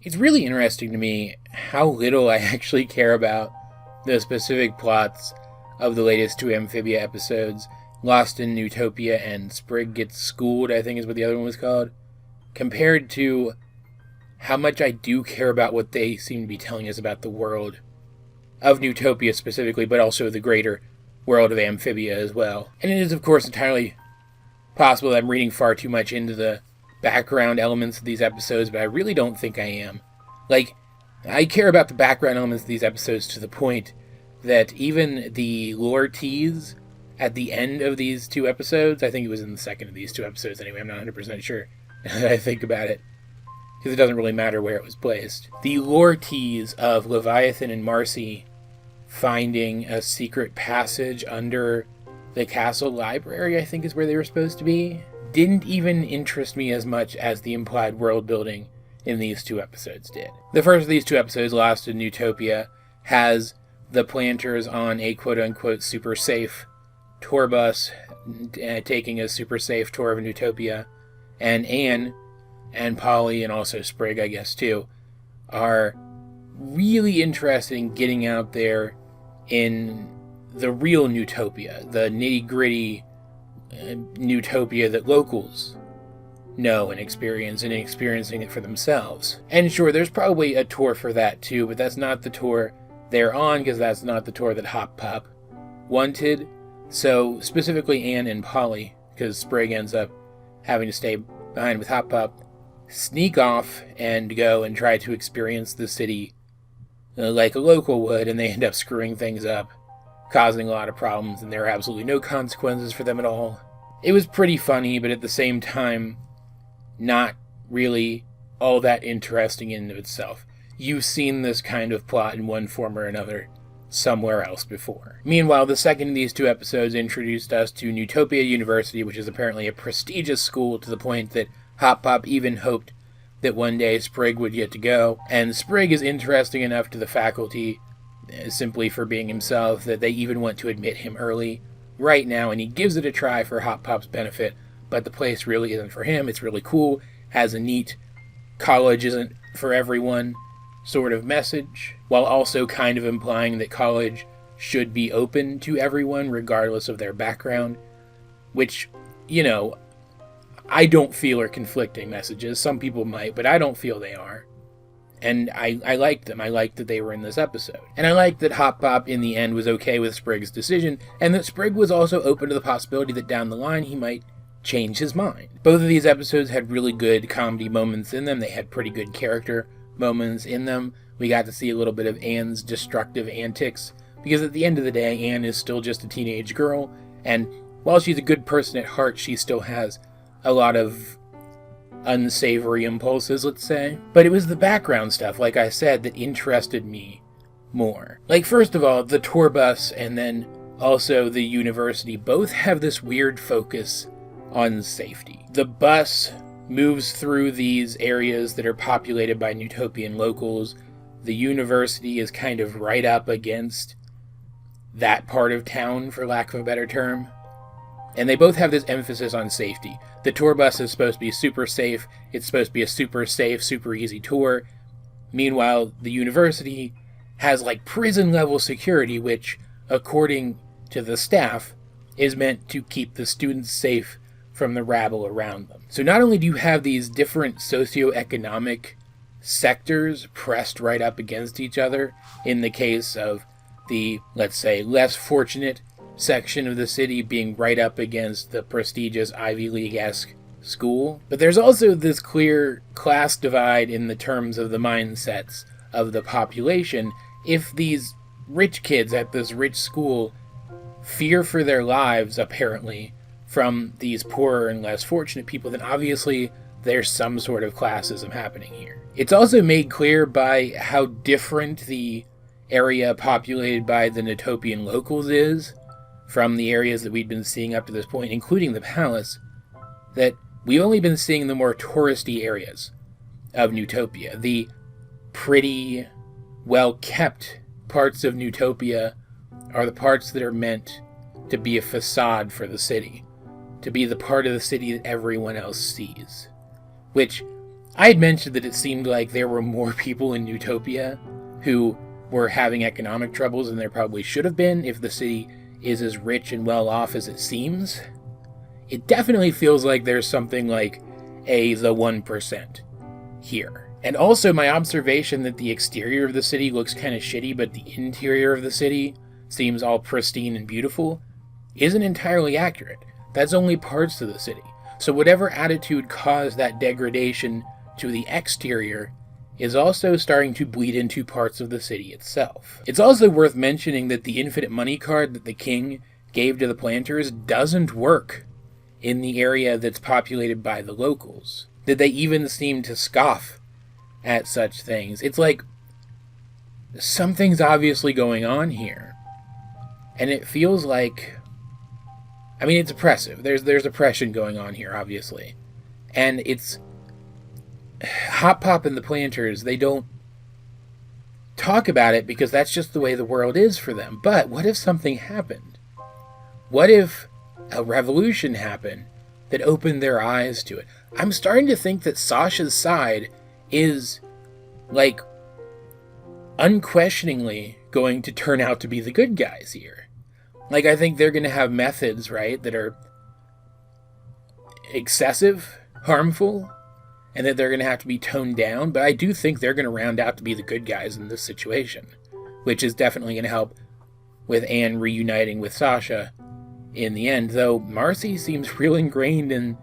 It's really interesting to me how little I actually care about the specific plots of the latest two Amphibia episodes, Lost in Newtopia and Sprig Gets Schooled, I think is what the other one was called, compared to how much I do care about what they seem to be telling us about the world of Newtopia specifically, but also the greater world of Amphibia as well. And it is, of course, entirely possible that I'm reading far too much into the background elements of these episodes, but I really don't think I am. Like, I care about the background elements of these episodes to the point that even the lore tease at the end of these two episodes, I think it was in the second of these two episodes anyway, I'm not 100% sure now that I think about it, because it doesn't really matter where it was placed. The lore tease of Leviathan and Marcy finding a secret passage under the castle library, I think is where they were supposed to be, didn't even interest me as much as the implied world building in these two episodes did. The first of these two episodes, Lost in Newtopia, has the planters on a quote-unquote super safe tour bus, taking a super safe tour of Newtopia, and Anne and Polly, and also Sprig, I guess, too, are really interested in getting out there in the real Newtopia, the nitty-gritty Newtopia that locals know and experience, and experiencing it for themselves. And sure, there's probably a tour for that too, but that's not the tour they're on, because that's not the tour that Hop Pop wanted. So specifically Anne and Polly, because Sprig ends up having to stay behind with Hop Pop, sneak off and go and try to experience the city like a local would, and they end up screwing things up, causing a lot of problems, and there are absolutely no consequences for them at all. It was pretty funny, but at the same time, not really all that interesting in and of itself. You've seen this kind of plot in one form or another somewhere else before. Meanwhile, the second of these two episodes introduced us to Newtopia University, which is apparently a prestigious school to the point that Hop Pop even hoped that one day Sprig would get to go. And Sprig is interesting enough to the faculty, simply for being himself, that they even want to admit him early, right now, and he gives it a try for Hop Pop's benefit, but the place really isn't for him. It's really cool, has a neat college isn't for everyone sort of message, while also kind of implying that college should be open to everyone regardless of their background, which, you know, I don't feel are conflicting messages. Some people might, but I don't feel they are. And I liked them. I liked that they were in this episode. And I liked that Hop Pop in the end was okay with Sprig's decision, and that Sprig was also open to the possibility that down the line he might change his mind. Both of these episodes had really good comedy moments in them. They had pretty good character moments in them. We got to see a little bit of Anne's destructive antics, because at the end of the day, Anne is still just a teenage girl, and while she's a good person at heart, she still has a lot of unsavory impulses, let's say. But it was the background stuff, like I said, that interested me more. Like, first of all, the tour bus and then also the university both have this weird focus on safety. The bus moves through these areas that are populated by Newtopian locals. The university is kind of right up against that part of town, for lack of a better term. And they both have this emphasis on safety. The tour bus is supposed to be super safe. It's supposed to be a super safe, super easy tour. Meanwhile, the university has like prison-level security, which, according to the staff, is meant to keep the students safe from the rabble around them. So not only do you have these different socioeconomic sectors pressed right up against each other, in the case of the, let's say, less fortunate section of the city being right up against the prestigious Ivy League-esque school, but there's also this clear class divide in the terms of the mindsets of the population. If these rich kids at this rich school fear for their lives, apparently, from these poorer and less fortunate people, then obviously there's some sort of classism happening here. It's also made clear by how different the area populated by the Newtopian locals is from the areas that we'd been seeing up to this point, including the palace, that we've only been seeing the more touristy areas of Newtopia. The pretty, well-kept parts of Newtopia are the parts that are meant to be a facade for the city, to be the part of the city that everyone else sees. Which, I had mentioned that it seemed like there were more people in Newtopia who were having economic troubles than there probably should have been if the city is as rich and well off as it seems. It definitely feels like there's something like the 1% here. And also my observation that the exterior of the city looks kind of shitty, but the interior of the city seems all pristine and beautiful, isn't entirely accurate. That's only parts of the city. So whatever attitude caused that degradation to the exterior is also starting to bleed into parts of the city itself. It's also worth mentioning that the infinite money card that the king gave to the planters doesn't work in the area that's populated by the locals. That they even seem to scoff at such things. It's like something's obviously going on here. And it feels like, I mean, it's oppressive. There's oppression going on here, obviously. And it's Hop Pop and the planters, they don't talk about it because that's just the way the world is for them. But what if something happened? What if a revolution happened that opened their eyes to it? I'm starting to think that Sasha's side is, like, unquestioningly going to turn out to be the good guys here. Like, I think they're going to have methods, right, that are excessive, harmful, and that they're going to have to be toned down, but I do think they're going to round out to be the good guys in this situation, which is definitely going to help with Anne reuniting with Sasha in the end, though Marcy seems real ingrained in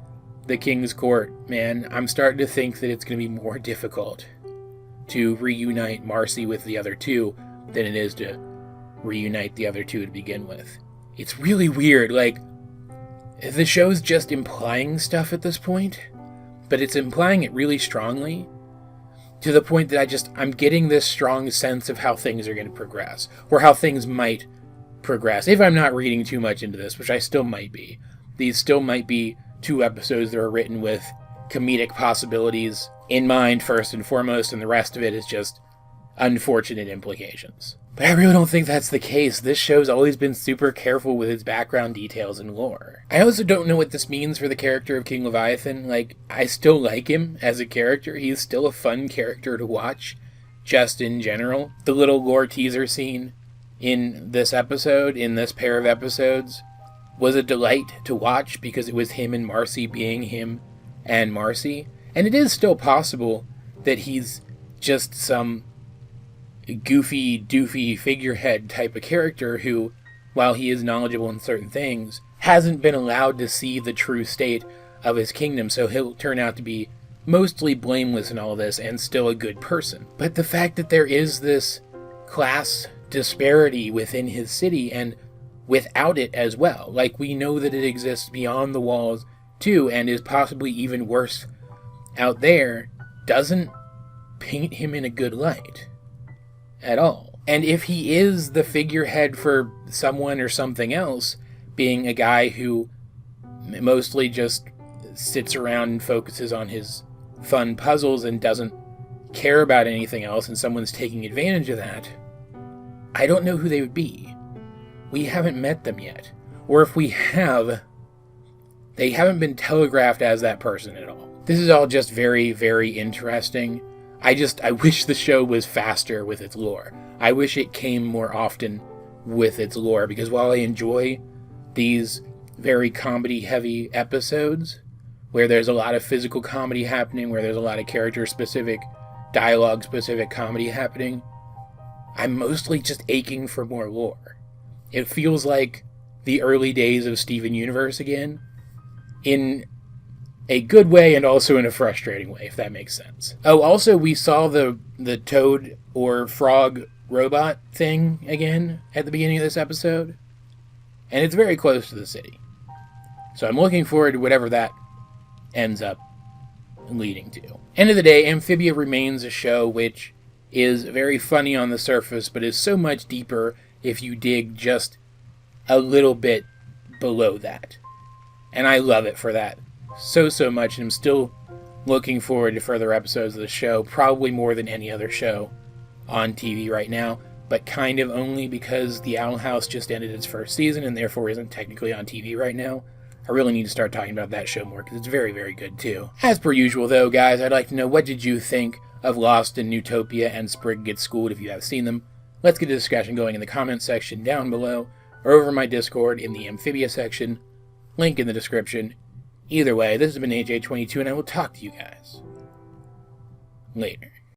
the King's Court, man. I'm starting to think that it's going to be more difficult to reunite Marcy with the other two than it is to reunite the other two to begin with. It's really weird, like, the show's just implying stuff at this point, but it's implying it really strongly, to the point that I'm getting this strong sense of how things are going to progress, or how things might progress, if I'm not reading too much into this, which I still might be. These still might be 2 episodes that are written with comedic possibilities in mind first and foremost, and the rest of it is just unfortunate implications. But I really don't think that's the case. This show's always been super careful with its background details and lore. I also don't know what this means for the character of King Leviathan. Like, I still like him as a character. He's still a fun character to watch, just in general. The little lore teaser scene in this episode, in this pair of episodes, was a delight to watch because it was him and Marcy being him and Marcy. And it is still possible that he's just some goofy, doofy figurehead type of character who, while he is knowledgeable in certain things, hasn't been allowed to see the true state of his kingdom, so he'll turn out to be mostly blameless in all this and still a good person. But the fact that there is this class disparity within his city and without it as well, like, we know that it exists beyond the walls too, and is possibly even worse out there, doesn't paint him in a good light at all. And if he is the figurehead for someone or something else, being a guy who mostly just sits around and focuses on his fun puzzles and doesn't care about anything else, and someone's taking advantage of that, I don't know who they would be. We haven't met them yet. Or if we have, they haven't been telegraphed as that person at all. This is all just very, very interesting. I wish the show was faster with its lore. I wish it came more often with its lore, because while I enjoy these very comedy-heavy episodes, where there's a lot of physical comedy happening, where there's a lot of character-specific, dialogue-specific comedy happening, I'm mostly just aching for more lore. It feels like the early days of Steven Universe again, in a good way and also in a frustrating way, if that makes sense. Oh, also, we saw the toad or frog robot thing again at the beginning of this episode, and it's very close to the city. So I'm looking forward to whatever that ends up leading to. End of the day, Amphibia remains a show which is very funny on the surface, but is so much deeper if you dig just a little bit below that. And I love it for that so much, and I'm still looking forward to further episodes of the show, probably more than any other show on TV right now, but kind of only because The Owl House just ended its first season and therefore isn't technically on TV right now. I really need to start talking about that show more because it's very, very good too. As per usual though, guys, I'd like to know, what did you think of Lost in Newtopia and Sprig Gets Schooled if you have seen them? Let's get a discussion going in the comments section down below, or over my Discord in the Amphibia section. Link in the description. Either way, this has been AJ22, and I will talk to you guys later.